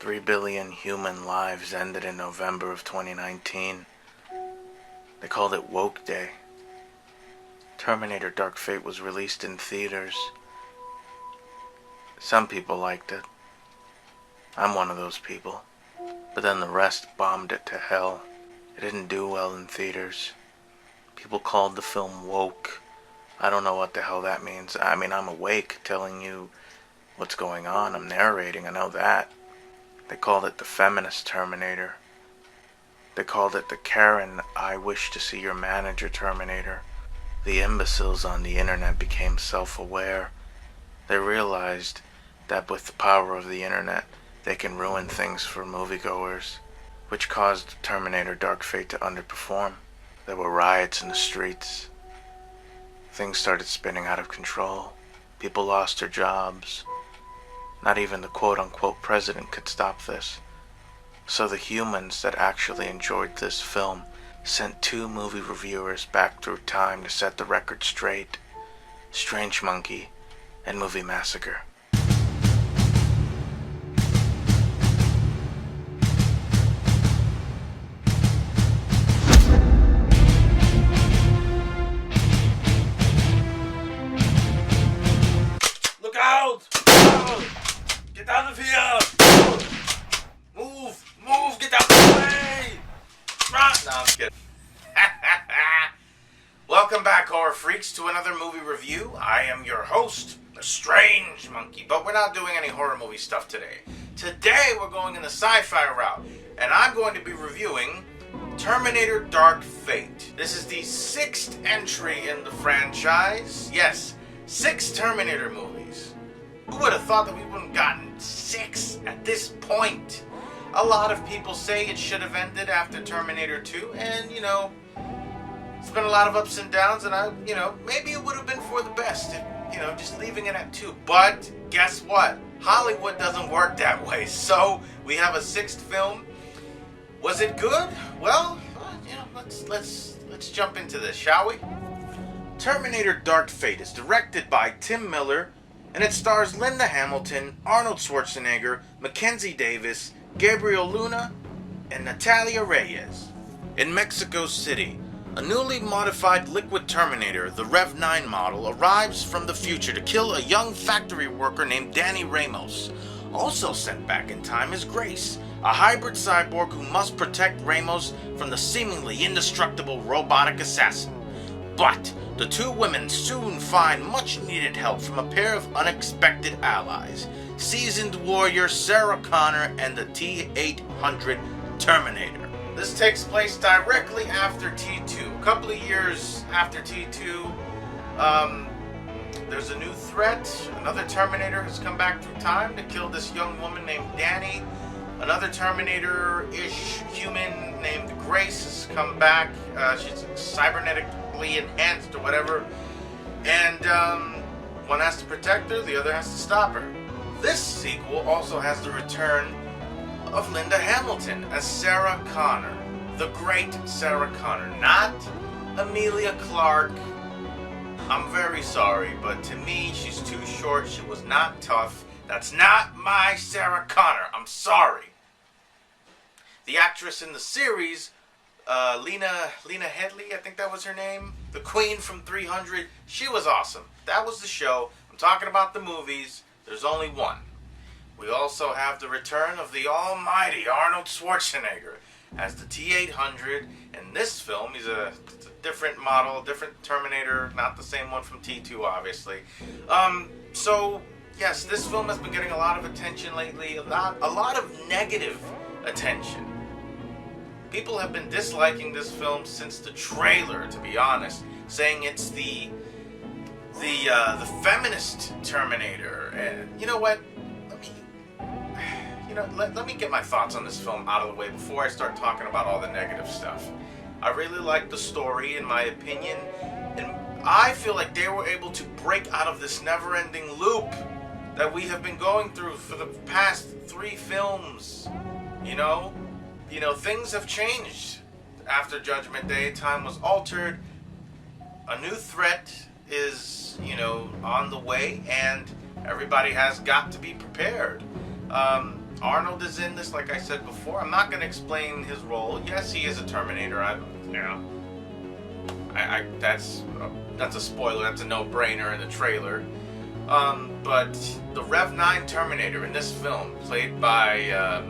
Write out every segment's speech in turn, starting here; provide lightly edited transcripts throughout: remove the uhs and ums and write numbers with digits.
3 billion human lives ended in November of 2019. They called it Woke Day. Terminator Dark Fate was released in theaters. Some people liked it. I'm one of those people. But then the rest bombed it to hell. It didn't do well in theaters. People called the film woke. I don't know what the hell that means. I mean, I'm awake telling you what's going on. I'm narrating, I know that. They called it the feminist Terminator. They called it the Karen, I wish to see your manager Terminator. The imbeciles on the internet became self-aware. They realized that with the power of the internet, they can ruin things for moviegoers, which caused Terminator Dark Fate to underperform. There were riots in the streets. Things started spinning out of control. People lost their jobs. Not even the quote-unquote president could stop this. So the humans that actually enjoyed this film sent 2 movie reviewers back through time to set the record straight. Strange Monkey and Movie Massacre. Look out! Get out of here! Move! Get out of the way! No, I'm kidding. Welcome back, horror freaks, to another movie review. I am your host, the Strange Monkey, but we're not doing any horror movie stuff today. Today we're going in the sci-fi route, and I'm going to be reviewing Terminator Dark Fate. This is the 6th entry in the franchise. Yes, 6 Terminator movies. Who would have thought that we wouldn't have gotten 6 at this point? A lot of people say it should have ended after Terminator 2, and, it's been a lot of ups and downs, and maybe it would have been for the best, just leaving it at 2. But guess what? Hollywood doesn't work that way. So we have a 6th film. Was it good? Well, let's jump into this, shall we? Terminator Dark Fate is directed by Tim Miller, and it stars Linda Hamilton, Arnold Schwarzenegger, Mackenzie Davis, Gabriel Luna, and Natalia Reyes. In Mexico City, a newly modified liquid Terminator, the Rev 9 model, arrives from the future to kill a young factory worker named Danny Ramos. Also sent back in time is Grace, a hybrid cyborg who must protect Ramos from the seemingly indestructible robotic assassin. But the 2 women soon find much needed help from a pair of unexpected allies, seasoned warrior Sarah Connor and the T-800 Terminator. This takes place directly after T2. A couple of years after T2, there's a new threat. Another Terminator has come back through time to kill this young woman named Danny. Another Terminator-ish human named Grace has come back. She's cybernetically enhanced or whatever. And one has to protect her, the other has to stop her. This sequel also has the return of Linda Hamilton as Sarah Connor. The great Sarah Connor. Not Emilia Clarke. I'm very sorry, but to me, she's too short. She was not tough. That's not my Sarah Connor. I'm sorry. The actress in the series, Lena Headey, I think that was her name. The Queen from 300. She was awesome. That was the show. I'm talking about the movies. There's only one. We also have the return of the almighty Arnold Schwarzenegger as the T-800. In this film, it's a different model, different Terminator, not the same one from T2, obviously. So, yes, this film has been getting a lot of attention lately, a lot of negative attention. People have been disliking this film since the trailer, to be honest, saying it's the feminist Terminator. And you know what? Let me get my thoughts on this film out of the way before I start talking about all the negative stuff. I really like the story, in my opinion, and I feel like they were able to break out of this never-ending loop that we have been going through for the past 3 films. Things have changed after Judgment Day. Time was altered. A new threat is, on the way, and everybody has got to be prepared. Arnold is in this, like I said before. I'm not going to explain his role. Yes, he is a Terminator. That's a spoiler. That's a no-brainer in the trailer. But the Rev 9 Terminator in this film, played by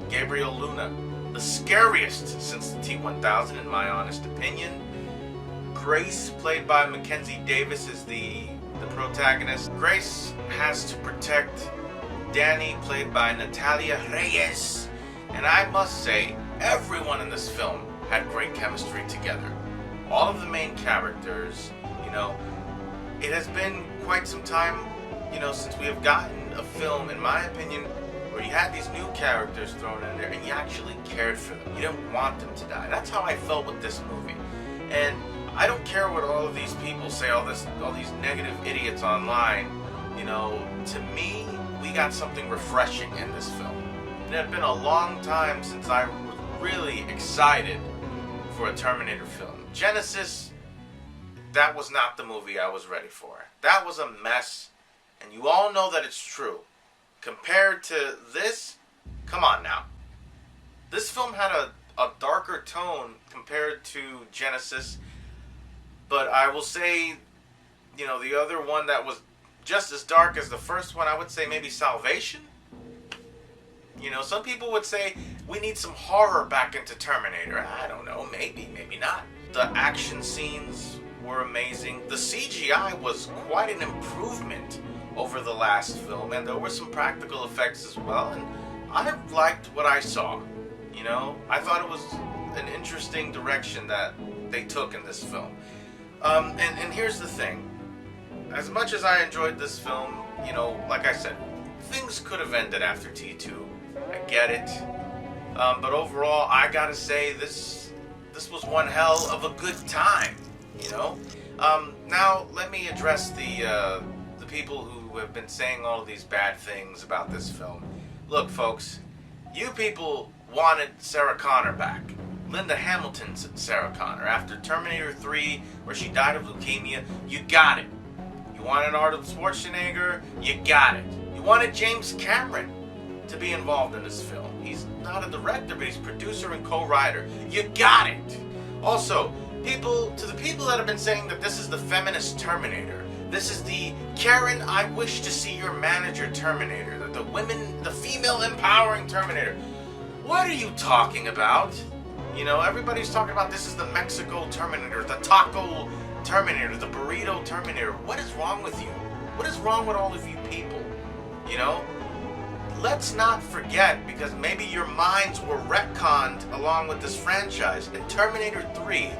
Gabriel Luna, the scariest since the T-1000, in my honest opinion. Grace, played by Mackenzie Davis, is the protagonist. Grace has to protect Danny, played by Natalia Reyes. And I must say, everyone in this film had great chemistry together. All of the main characters, it has been quite some time, since we have gotten a film, in my opinion, where you had these new characters thrown in there and you actually cared for them. You didn't want them to die. That's how I felt with this movie. And I don't care what all of these people say, all these negative idiots online. To me, we got something refreshing in this film. It had been a long time since I was really excited for a Terminator film. Genesis, that was not the movie I was ready for. That was a mess, and you all know that it's true. Compared to this, come on now. This film had a darker tone compared to Genesis, but I will say, the other one that was just as dark as the first one, I would say maybe Salvation. Some people would say we need some horror back into Terminator. I don't know, maybe not. The action scenes were amazing. The CGI was quite an improvement over the last film, and there were some practical effects as well, and I liked what I saw. I thought it was an interesting direction that they took in this film. And here's the thing. As much as I enjoyed this film, like I said, things could have ended after T2. I get it. But overall, I gotta say, this was one hell of a good time, Now, let me address the people who have been saying all of these bad things about this film. Look, folks, you people wanted Sarah Connor back. Linda Hamilton's Sarah Connor. After Terminator 3, where she died of leukemia, you got it. You wanted Arnold Schwarzenegger, you got it. You wanted James Cameron to be involved in this film. He's not a director, but he's producer and co-writer. You got it. Also, to the people that have been saying that this is the feminist Terminator, this is the Karen, I wish to see your manager Terminator, the female empowering Terminator. What are you talking about? Everybody's talking about this is the Mexico Terminator, the taco Terminator, the burrito Terminator. What is wrong with you? What is wrong with all of you people? Let's not forget, because maybe your minds were retconned along with this franchise. In Terminator 3,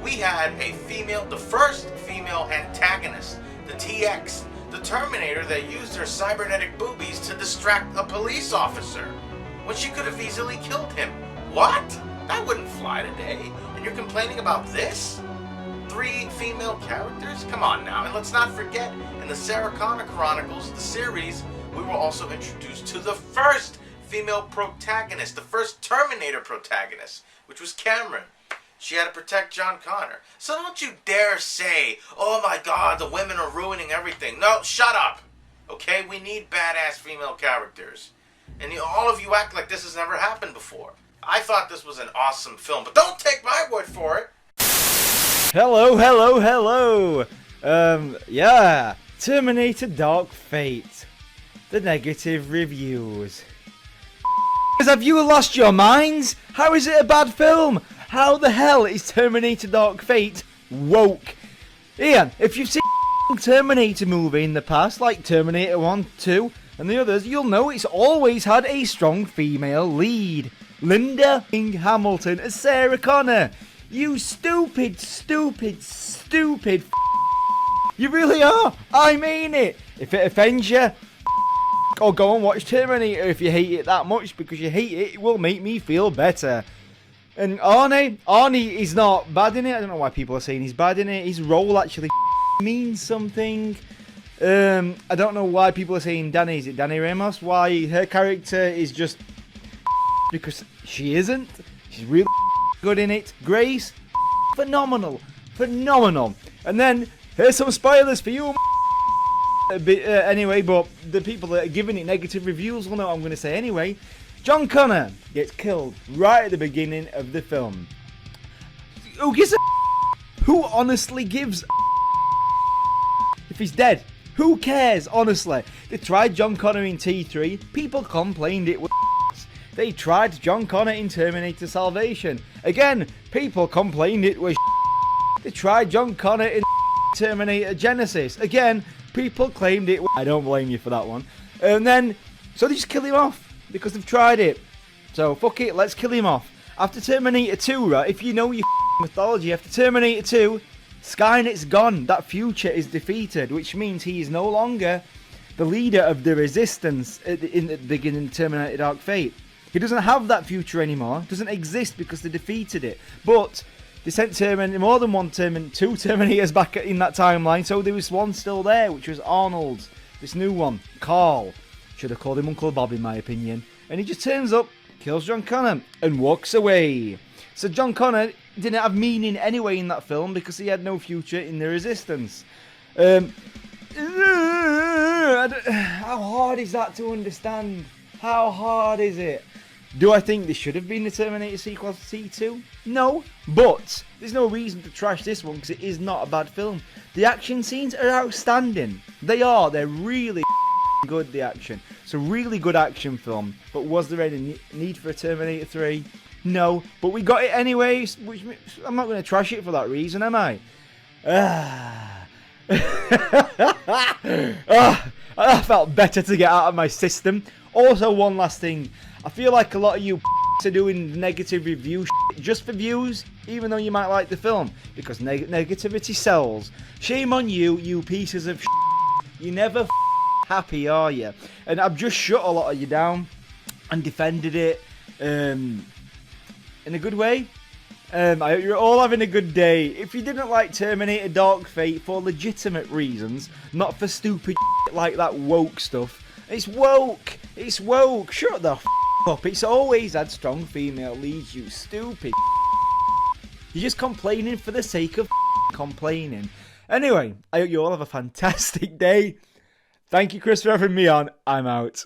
we had the first female antagonist, the TX, the Terminator that used her cybernetic boobies to distract a police officer when she could have easily killed him. What? That wouldn't fly today. And you're complaining about this? 3 female characters? Come on now. And let's not forget, in the Sarah Connor Chronicles, the series, we were also introduced to the first female protagonist, the first Terminator protagonist, which was Cameron. She had to protect John Connor. So don't you dare say, oh my God, the women are ruining everything. No, shut up. Okay? We need badass female characters. And all of you act like this has never happened before. I thought this was an awesome film, but don't take my word for it. Hello. Terminator Dark Fate. The negative reviews. Have you lost your minds? How is it a bad film? How the hell is Terminator Dark Fate woke? Ian, if you've seen a Terminator movie in the past, like Terminator 1, 2, and the others, you'll know it's always had a strong female lead. Linda Hamilton as Sarah Connor. You stupid. You really are. I mean it. If it offends you, or go and watch Terminator if you hate it that much, because you hate it, it will make me feel better. And Arnie is not bad in it. I don't know why people are saying he's bad in it. His role actually means something. I don't know why people are saying Danny. Is it Danny Ramos? Why her character is just because she isn't. She's really good in it. Grace, phenomenal. And then here's some spoilers for you. a bit anyway, but the people that are giving it negative reviews will know what I'm going to say anyway. John Connor gets killed right at the beginning of the film. Who gives a Who honestly gives a if he's dead? Who cares, honestly? They tried John Connor in T3, people complained it was They tried John Connor in Terminator Salvation. Again, people complained it was They tried John Connor in Terminator Genesis. Again, people claimed it was I don't blame you for that one. And then, so they just kill him off because they've tried it. So, fuck it, let's kill him off. After Terminator 2, right, if you know your mythology, after Terminator 2, Skynet's gone. That future is defeated, which means he is no longer the leader of the resistance in the beginning of Terminator Dark Fate. He doesn't have that future anymore. It doesn't exist because they defeated it. But they sent more than one two Terminators back in that timeline, so there was one still there, which was Arnold. This new one, Carl. Should have called him Uncle Bob, in my opinion. And he just turns up, kills John Connor, and walks away. So John Connor didn't have meaning anyway in that film because he had no future in the resistance. How hard is that to understand? How hard is it? Do I think this should have been the Terminator sequel to T2? No, but there's no reason to trash this one because it is not a bad film. The action scenes are outstanding. They are. They're really good, the action. It's a really good action film. But was there any need for a Terminator 3? No, but we got it anyways, which I'm not going to trash it for that reason, am I? I felt better to get out of my system. Also, one last thing. I feel like a lot of you are doing negative review just for views, even though you might like the film, because negativity sells. Shame on you, you pieces of You never happy, are you? And I've just shut a lot of you down and defended it in a good way. I hope you're all having a good day. If you didn't like Terminator Dark Fate for legitimate reasons, not for stupid like that woke stuff, it's woke. It's woke. Shut the up. It's always had strong female leads, you stupid. You're just complaining for the sake of complaining. Anyway, I hope you all have a fantastic day. Thank you, Chris, for having me on. I'm out.